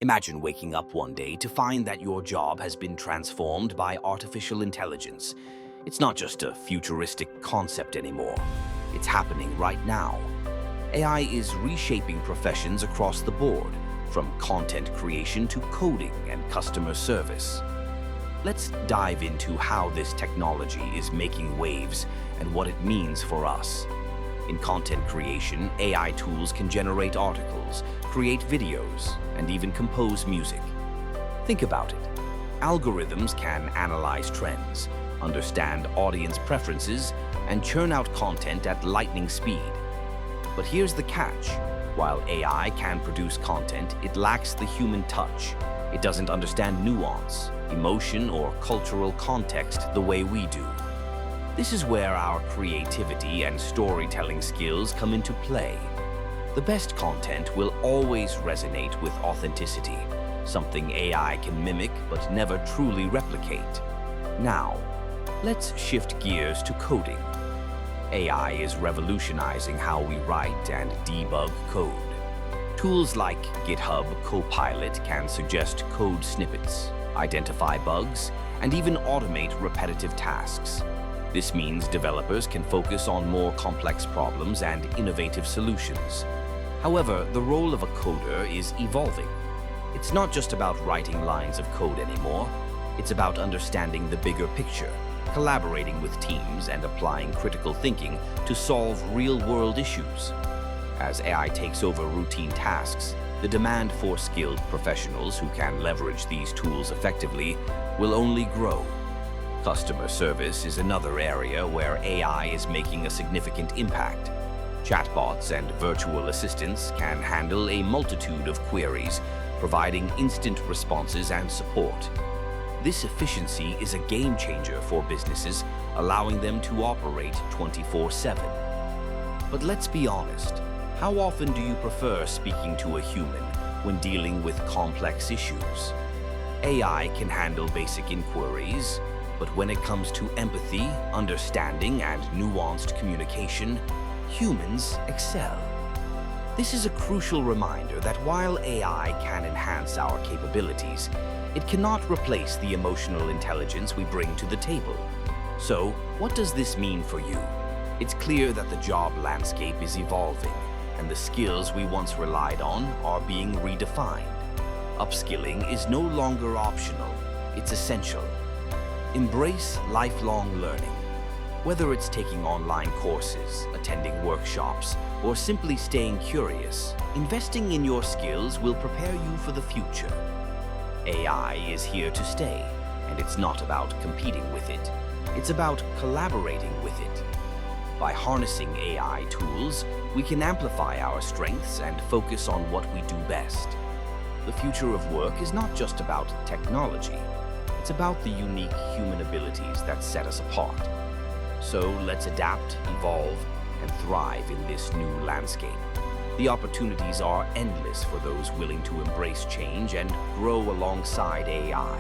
Imagine waking up one day to find that your job has been transformed by artificial intelligence. It's not just a futuristic concept anymore. It's happening right now. AI is reshaping professions across the board, from content creation to coding and customer service. Let's dive into how this technology is making waves and what it means for us. In content creation, AI tools can generate articles, create videos, and even compose music. Think about it. Algorithms can analyze trends, understand audience preferences, and churn out content at lightning speed. But here's the catch. While AI can produce content, it lacks the human touch. It doesn't understand nuance, emotion, or cultural context the way we do. This is where our creativity and storytelling skills come into play. The best content will always resonate with authenticity, something AI can mimic but never truly replicate. Now, let's shift gears to coding. AI is revolutionizing how we write and debug code. Tools like GitHub Copilot can suggest code snippets, identify bugs, and even automate repetitive tasks. This means developers can focus on more complex problems and innovative solutions. However, the role of a coder is evolving. It's not just about writing lines of code anymore. It's about understanding the bigger picture, collaborating with teams, and applying critical thinking to solve real-world issues. As AI takes over routine tasks, the demand for skilled professionals who can leverage these tools effectively will only grow. Customer service is another area where AI is making a significant impact. Chatbots and virtual assistants can handle a multitude of queries, providing instant responses and support. This efficiency is a game changer for businesses, allowing them to operate 24/7. But let's be honest, how often do you prefer speaking to a human when dealing with complex issues? AI can handle basic inquiries, but when it comes to empathy, understanding, and nuanced communication, humans excel. This is a crucial reminder that while AI can enhance our capabilities, it cannot replace the emotional intelligence we bring to the table. So, what does this mean for you? It's clear that the job landscape is evolving, and the skills we once relied on are being redefined. Upskilling is no longer optional, it's essential. Embrace lifelong learning. Whether it's taking online courses, attending workshops, or simply staying curious, investing in your skills will prepare you for the future. AI is here to stay, and it's not about competing with it. It's about collaborating with it. By harnessing AI tools, we can amplify our strengths and focus on what we do best. The future of work is not just about technology. It's about the unique human abilities that set us apart. So let's adapt, evolve, and thrive in this new landscape. The opportunities are endless for those willing to embrace change and grow alongside AI.